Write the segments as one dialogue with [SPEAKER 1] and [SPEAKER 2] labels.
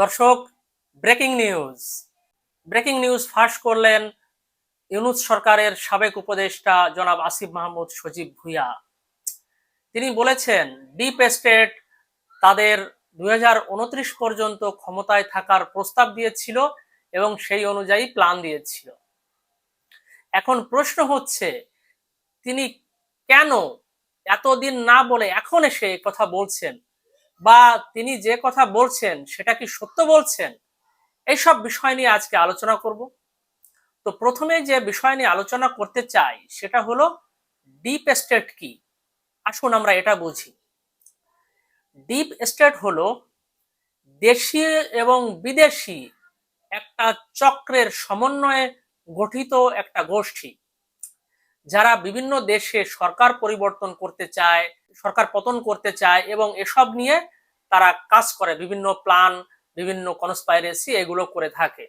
[SPEAKER 1] দর্শক, breaking news ফাঁস করলেন ইউনূস সরকারের সাবেক উপদেষ্টা জনাব আসিফ মাহমুদ সজীব ভুঁইয়া। তিনি বলেছেন ডিপ স্টেট তাদের 2029 পর্যন্ত ক্ষমতায় থাকার প্রস্তাব দিয়েছিল এবং সেই অনুযায়ী প্ল্যান দিয়েছিল। এখন প্রশ্ন হচ্ছে, তিনি কেন এতদিন না বলে এখন এসে কথা বলছেন, বা তিনি যে কথা বলছেন সেটা কি সত্য বলছেন? এইসব বিষয় নিয়ে আজকে আলোচনা করব। তো প্রথমে যে বিষয় নিয়ে আলোচনা করতে চাই সেটা হলো ডিপ স্টেট কি। আসুন আমরা এটা বুঝি। ডিপ স্টেট হলো দেশীয় এবং বিদেশি একটা চক্রের সমন্বয়ে গঠিত একটা গোষ্ঠী, যারা বিভিন্ন দেশে সরকার পরিবর্তন করতে চায়, সরকার পতন করতে চায় এবং এসব নিয়ে তারা কাজ করে, বিভিন্ন প্ল্যান, বিভিন্ন কনস্পাইরেসি এগুলো করে থাকে।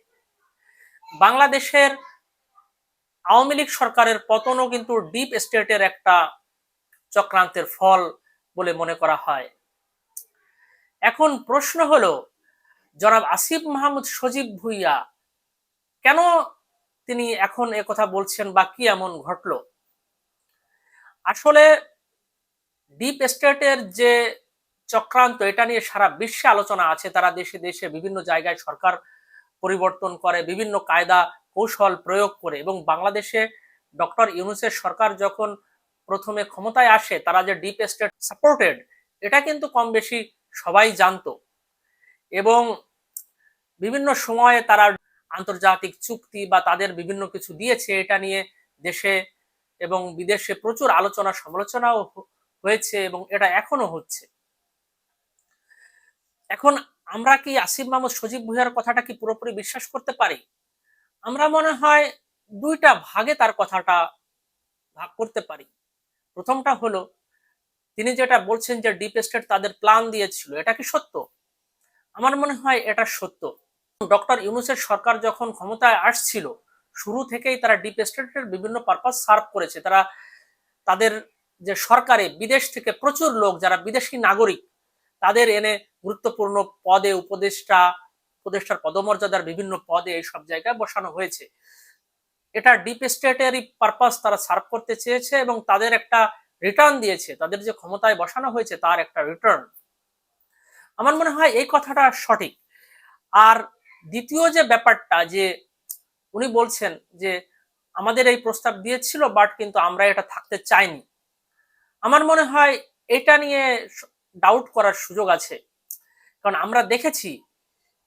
[SPEAKER 1] বাংলাদেশের আওয়ামী লীগ সরকারের পতনও কিন্তু ডিপ স্টেটের একটা চক্রান্তের ফল বলে মনে করা হয়। এখন প্রশ্ন হলো, জনাব আসিফ মাহমুদ সজীব ভুঁইয়া কেন তিনি এখন কথা বলছেন, বা কি এমন ঘটলো? আসলে ডিপ স্টেটের যে চক্রান্ত, এটা নিয়ে সারা বিশ্বে আলোচনা আছে। তারা দেশে দেশে বিভিন্ন জায়গায় সরকার পরিবর্তন করে, বিভিন্ন কায়দা কৌশল প্রয়োগ করে, এবং বাংলাদেশে ডক্টর ইউনূসের সরকার যখন প্রথমে ক্ষমতায় আসে, তারা যে ডিপ স্টেট সাপোর্টেড এটা কিন্তু কম বেশি সবাই জানতো। এবং বিভিন্ন সময়ে তারা আন্তর্জাতিক চুক্তি বা তাদের বিভিন্ন কিছু দিয়েছে, এটা নিয়ে দেশে এবং বিদেশে প্রচুর আলোচনা সমালোচনাও হয়েছে এবং এটা এখনো হচ্ছে। এখন আমরা কি আসিফ মাহমুদ সজীব ভুঁইয়ার কথাটা কি পুরোপুরি বিশ্বাস করতে পারি? আমরা মনে হয় দুইটা ভাগে তার কথাটা ভাগ করতে পারি। প্রথমটা হলো, তিনি যেটা বলছেন যে ডিপ স্টেট তাদের প্ল্যান দিয়েছিল, এটা কি সত্য? আমার মনে হয় এটা সত্য। ডক্টর ইউনূসের সরকার যখন ক্ষমতায় আসছিল, শুরু থেকেই তারা ডিপ স্টেটের বিভিন্ন পারপাস সার্ভ করেছে। তারা তাদের যে সরকারে বিদেশ থেকে প্রচুর লোক, যারা বিদেশি নাগরিক, তাদের এনে গুরুত্বপূর্ণ পদে, উপদেষ্টার পদমর্যাদার বিভিন্ন পদে এইসব জায়গায় বসানো হয়েছে। এটা ডিপ স্টেটেরই পারপাস তারা সার্ভ করতে চেয়েছে এবং তাদের একটা রিটার্ন দিয়েছে। তাদের যে ক্ষমতায় বসানো হয়েছে তার একটা রিটার্ন। আমার মনে হয় এই কথাটা সঠিক। আর দ্বিতীয় যে ব্যাপারটা, যে উনি বলছেন যে আমাদের এই প্রস্তাব দিয়েছিল বাট কিন্তু আমরা এটা থাকতে চাইনি, আমার মনে হয় এটা নিয়ে ডাউট করার সুযোগ আছে। কারণ আমরা দেখেছি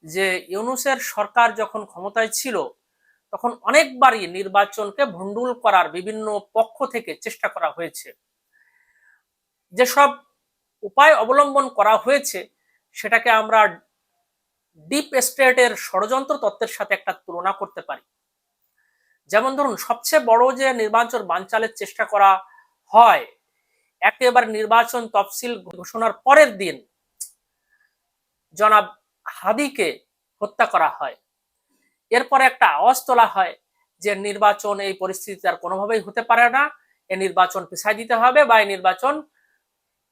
[SPEAKER 1] যে ইউনূসের সরকার যখন ক্ষমতায় ছিল তখন অনেকবারই নির্বাচনকে ভণ্ডুল করার বিভিন্ন পক্ষ থেকে চেষ্টা করা হয়েছে। যেসব উপায় অবলম্বন করা হয়েছে সেটাকে আমরা ডিপ স্টেটের ষড়যন্ত্র তত্ত্বের সাথে একটা তুলনা করতে পারি। যেমন ধরুন, সবচেয়ে বড় যে নির্বাচন বানচালের চেষ্টা করা হয়, একেবারে নির্বাচন তফসিল ঘোষণার পরের দিন জনাব হাদিকে হত্যা করা হয়। এরপরে একটা আওয়াজ তোলা হয় যে নির্বাচন এই পরিস্থিতিতে আর কোনোভাবেই হতে পারে না, এই নির্বাচন পিছাই দিতে হবে বা এই নির্বাচন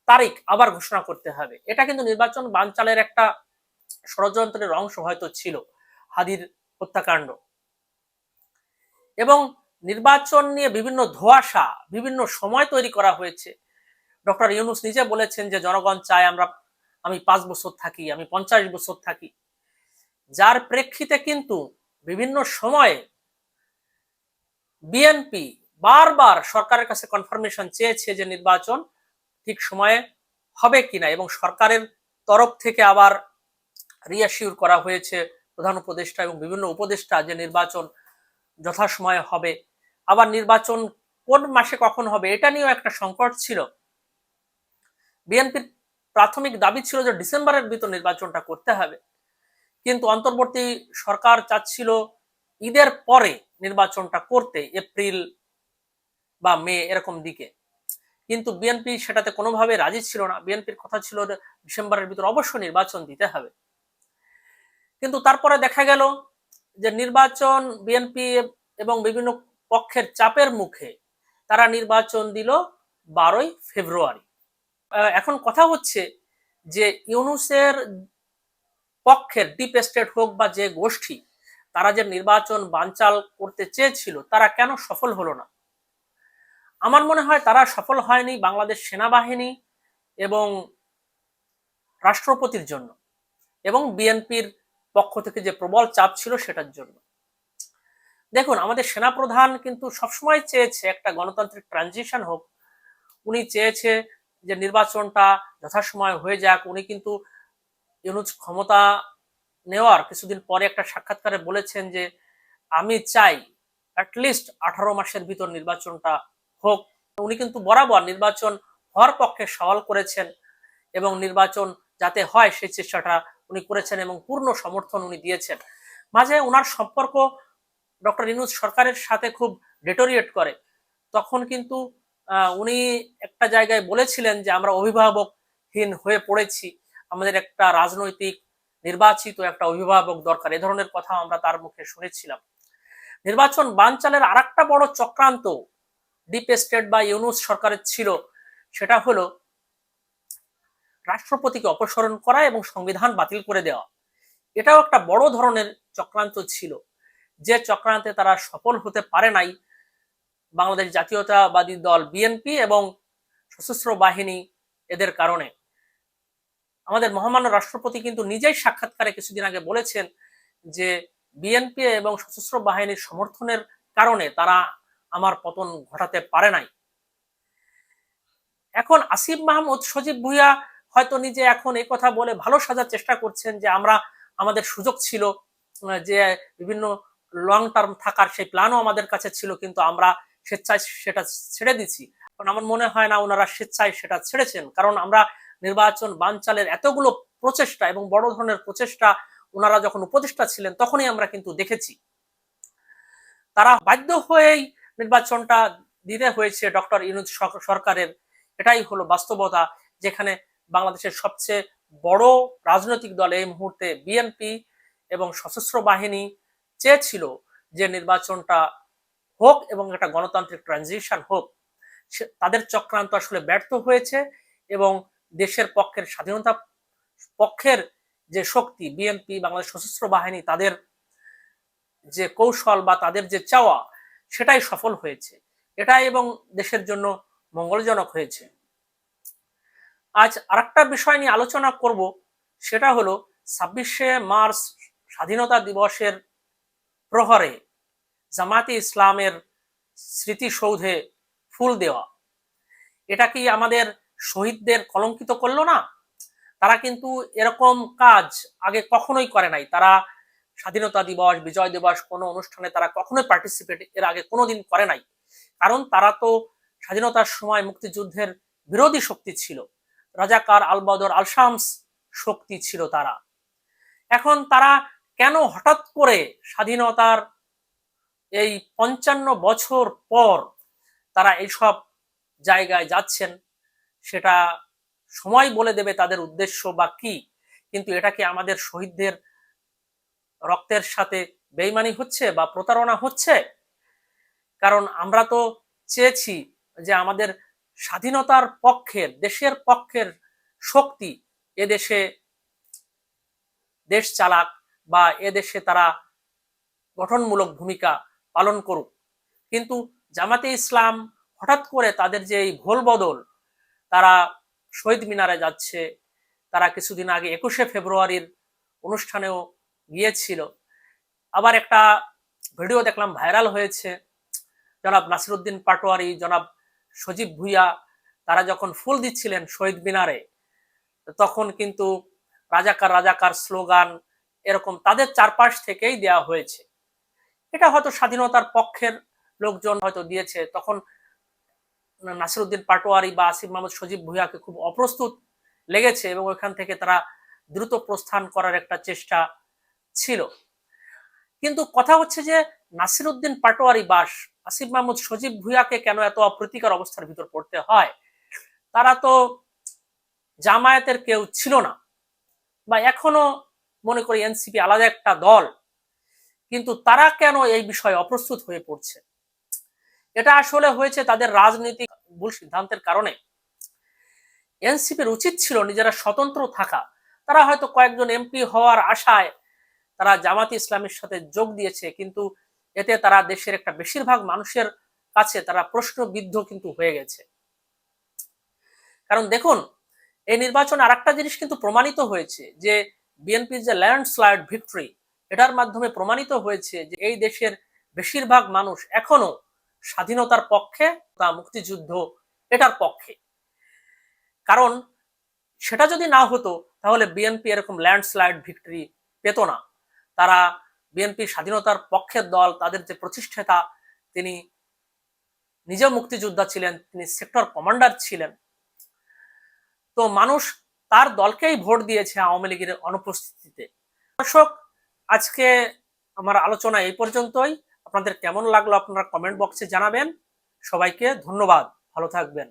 [SPEAKER 1] তারিখ আবার ঘোষণা করতে হবে। এটা কিন্তু নির্বাচন বানচালের একটা ষড়যন্ত্রের অংশ হয়তো ছিল, হাদির হত্যাকাণ্ড। এবং নির্বাচন নিয়ে বিভিন্ন ধোঁয়াশা বিভিন্ন সময় তৈরি করা হয়েছে। ডক্টর ইউনূস নিজে বলেছেন যে জনগণ চায় আমি 5 বছর থাকি, আমি 50 বছর থাকি। যার প্রেক্ষিতে কিন্তু বিভিন্ন সময়ে বিএনপি বারবার সরকারের কাছে কনফার্মেশন চেয়েছে যে নির্বাচন ঠিক সময়ে হবে কিনা, এবং সরকারের তরফ থেকে আবার রিঅ্যাসিওর করা হয়েছে প্রধান উপদেষ্টা এবং বিভিন্ন উপদেষ্টা যে নির্বাচন যথাসময়ে হবে। আবার নির্বাচন কোন মাসে কখন হবে এটা নিয়েও একটা সংকট ছিল। বিএনপির প্রাথমিক দাবি ছিল যে ডিসেম্বরের ভিতর নির্বাচনটা করতে হবে, কিন্তু অন্তর্বর্তী সরকার চাচ্ছিল ঈদের পরে নির্বাচনটা করতে, এপ্রিল বা মে এরকম দিকে। কিন্তু বিএনপি সেটাতে কোনোভাবে রাজি ছিল না। বিএনপির কথা ছিল ডিসেম্বরের ভিতর অবশ্যই নির্বাচন দিতে হবে। কিন্তু তারপরে দেখা গেল যে নির্বাচন বিএনপি এবং বিভিন্ন পক্ষের চাপের মুখে তারা নির্বাচন দিল 12ই ফেব্রুয়ারি। এখন কথা হচ্ছে যে ইউনূসের পক্ষের ডিপ স্টেট হোক বা যে গোষ্ঠী, তারা যে নির্বাচন বানচাল করতে চেয়েছিল তারা কেন সফল হলো না? আমার মনে হয় তারা সফল হয়নি বাংলাদেশ সেনাবাহিনী এবং রাষ্ট্রপতির জন্য, এবং বিএনপির পক্ষ থেকে যে প্রবল চাপ ছিল সেটার জন্য। দেখুন, আমাদের সেনাপ্রধান কিন্তু সবসময় চেয়েছে একটা গণতান্ত্রিক ট্রানজিশন হোক। উনি চেয়েছে যে নির্বাচনটা যথাসময়ে হয়ে যাক। উনি কিন্তু ইউনূস ক্ষমতা নেওয়ার কিছুদিন পরে একটা সাক্ষাৎকারে বলেছেন যে আমি চাই অ্যাটলিস্ট 18 মাসের ভিতর নির্বাচনটা হোক। উনি কিন্তু বরাবর নির্বাচন হওয়ার পক্ষে সওয়াল করেছেন এবং নির্বাচন যাতে হয় সেই চেষ্টাটা উনি করেছেন এবং পূর্ণ সমর্থন উনি দিয়েছেন। মাঝে ওনার সম্পর্ক ডক্টর ইউনূস সরকারের সাথে খুব ডেটোরিয়েট করে, তখন কিন্তু উনি একটা জায়গায় বলেছিলেন যে আমরা অভিভাবকহীন হয়ে পড়েছি, আমাদের একটা রাজনৈতিক নির্বাচিত একটা অভিভাবক দরকার। এ ধরনের কথা আমরা তার মুখে শুনেছিলাম। নির্বাচন বানচালের আর একটা বড় চক্রান্ত ডিপ স্টেট বা ইউনূস সরকারের ছিল, সেটা হলো রাষ্ট্রপতিকে অপসারণ করা এবং সংবিধান বাতিল করে দেওয়া। এটাও একটা বড় ধরনের চক্রান্ত ছিল, যে চক্রান্তে তারা সফল হতে পারে নাই বাংলাদেশ জাতীয়তাবাদী দল বিএনপি এবং সশস্ত্র বাহিনী এদের কারণে। আমাদের মহামান্য রাষ্ট্রপতি কিন্তু নিজেই সাক্ষাৎকারে কিছুদিন আগে বলেছেন যে বিএনপি এবং সশস্ত্র বাহিনীর সমর্থনের কারণে তারা আমার পতন ঘটাতে পারে নাই। এখন আসিফ মাহমুদ সজীব ভুঁইয়া হয়তো নিজে এখন এই কথা বলে ভালো সাজার চেষ্টা করছেন যে আমাদের সুযোগ ছিল, যে বিভিন্ন লং টার্ম থাকার সেই প্ল্যানও আমাদের কাছে ছিল, কিন্তু আমরা স্বেচ্ছায় সেটা ছেড়ে দিচ্ছি। কারণ আমার মনে হয় না ওনারা স্বেচ্ছায় সেটা ছেড়েছেন, কারণ আমরা নির্বাচন বানচালের এতগুলো প্রচেষ্টা এবং বড় ধরনের প্রচেষ্টা ওনারা যখন উপদেষ্টা ছিলেন তখনই আমরা কিন্তু দেখেছি। তারা বাধ্য হয়েই নির্বাচনটা দিতে হয়েছে ডক্টর ইউনূস সরকারের। এটাই হলো বাস্তবতা, যেখানে বাংলাদেশের সবচেয়ে বড় রাজনৈতিক দল এই মুহূর্তে বিএনপি এবং সশস্ত্র বাহিনী চেয়েছিল যে নির্বাচনটা হোক এবং একটা গণতান্ত্রিক ট্রানজিশন হোক। তাদের চক্রান্ত আসলে ব্যর্থ হয়েছে এবং দেশের পক্ষের স্বাধীনতা পক্ষের যে শক্তি বিএনপি, বাংলাদেশ সশস্ত্র বাহিনী, তাদের যে কৌশল বা তাদের যে চাওয়া সেটাই সফল হয়েছে। এটাই এবং দেশের জন্য মঙ্গলজনক হয়েছে। আজ আরেকটা বিষয় নিয়ে আলোচনা করব, সেটা হলো 26শে মার্চ স্বাধীনতা দিবসের প্রহরে জামায়াতে ইসলামের স্মৃতিসৌধে ফুল দেওয়া। এটা কি আমাদের শহীদদের কলঙ্কিত করলো না? তারা কিন্তু এরকম কাজ আগে কখনোই করে নাই। তারা স্বাধীনতা দিবস, বিজয় দিবস কোনো অনুষ্ঠানে তারা কখনোই পার্টিসিপেট এর আগে কোনোদিন করে নাই, কারণ তারা তো স্বাধীনতার সময় মুক্তিযুদ্ধের বিরোধী শক্তি ছিল, রাজাকার, আল বদর, আল শামস শক্তি ছিল তারা। এখন তারা কেন হঠাৎ করে স্বাধীনতার এই 55 বছর পর তারা এইসব জায়গায় যাচ্ছেন, সেটা সময় বলে দেবে তাদের উদ্দেশ্য বা কি। কিন্তু এটা কি আমাদের শহীদদের রক্তের সাথে বেইমানি হচ্ছে বা প্রতারণা হচ্ছে? কারণ আমরা তো চেয়েছি যে আমাদের স্বাধীনতার পক্ষের, দেশের পক্ষের শক্তি এদেশে দেশ চালাক বা এদেশে তারা গঠনমূলক ভূমিকা পালন করুক। কিন্তু জামাতে ইসলাম হঠাৎ করে তাদের যে এই ভোল বদল, তারা শহীদ মিনারে যাচ্ছে, তারা কিছুদিন আগে 21শে ফেব্রুয়ারির অনুষ্ঠানেও গিয়েছিল। আবার একটা ভিডিও দেখলাম ভাইরাল হয়েছে, জনাব নাসিরউদ্দিন পাটোয়ারি, জনাব সজীব ভুঁইয়া তারা যখন ফুল দিচ্ছিলেন শহীদ মিনারে, তখন কিন্তু রাজাকার রাজাকার স্লোগান এরকম তাদের চারপাশ থেকেই দেওয়া হয়েছে। এটা হয়তো স্বাধীনতার পক্ষের লোকজন হয়তো দিয়েছে। তখন নাসিরউদ্দিন পাটোয়ারি বা আসিফ মাহমুদ সজীব ভুঁইয়াকে খুব অপ্রস্তুত লেগেছে এবং ওইখান থেকে তারা দ্রুত প্রস্থান করার একটা চেষ্টা ছিল। কিন্তু কথা হচ্ছে যে নাসিরউদ্দিন পাটোয়ারি বা আসিফ মাহমুদ সজীব ভুঁইয়াকে কেন এত অপ্রীতিকর অবস্থার ভিতর পড়তে হয়? তারা তো জামায়াতের কেউ ছিল না, বা এখনো মনে করি এনসিপি আলাদা একটা দল, কিন্তু তারা কেন এই বিষয়ে অপ্রস্তুত হয়ে পড়ছে? এটা আসলে হয়েছে তাদের রাজনৈতিক ভুল সিদ্ধান্তের কারণে। এনসিপির উচিত ছিল নিজেরা স্বতন্ত্র থাকা, তারা হয়তো কয়েকজন এমপি হওয়ার আশায় তারা জামাতে ইসলামের সাথে যোগ দিয়েছে, কিন্তু এতে তারা দেশের একটা বেশিরভাগ মানুষের কাছে তারা প্রশ্নবিদ্ধ কিন্তু হয়ে গেছে। কারণ দেখুন, এই নির্বাচনে আরেকটা জিনিস কিন্তু প্রমাণিত হয়েছে যে বিএনপির যে ল্যান্ডস্লাইড ভিক্টরি, এটার মাধ্যমে প্রমাণিত হয়েছে যে এই দেশের বেশিরভাগ মানুষ এখনো স্বাধীনতার পক্ষে, তা মুক্তিযুদ্ধ এটার পক্ষে। কারণ সেটা যদি না হতো তাহলে বিএনপি এরকম ল্যান্ডস্লাইড ভিক্টরি পেত না। তারা বিএনপি স্বাধীনতার পক্ষের দল, তাদের যে প্রতিষ্ঠাতা তিনি নিজেও মুক্তিযোদ্ধা ছিলেন, তিনি সেক্টর কমান্ডার ছিলেন। তো মানুষ তার দলকেই ভোট দিয়েছে আওয়ামী লীগের অনুপস্থিতিতে। দর্শক, আজকে আমার আলোচনা এই পর্যন্তই। আপনাদের কেমন লাগলো আপনারা কমেন্ট বক্সে জানাবেন। সবাইকে ধন্যবাদ, ভালো থাকবেন।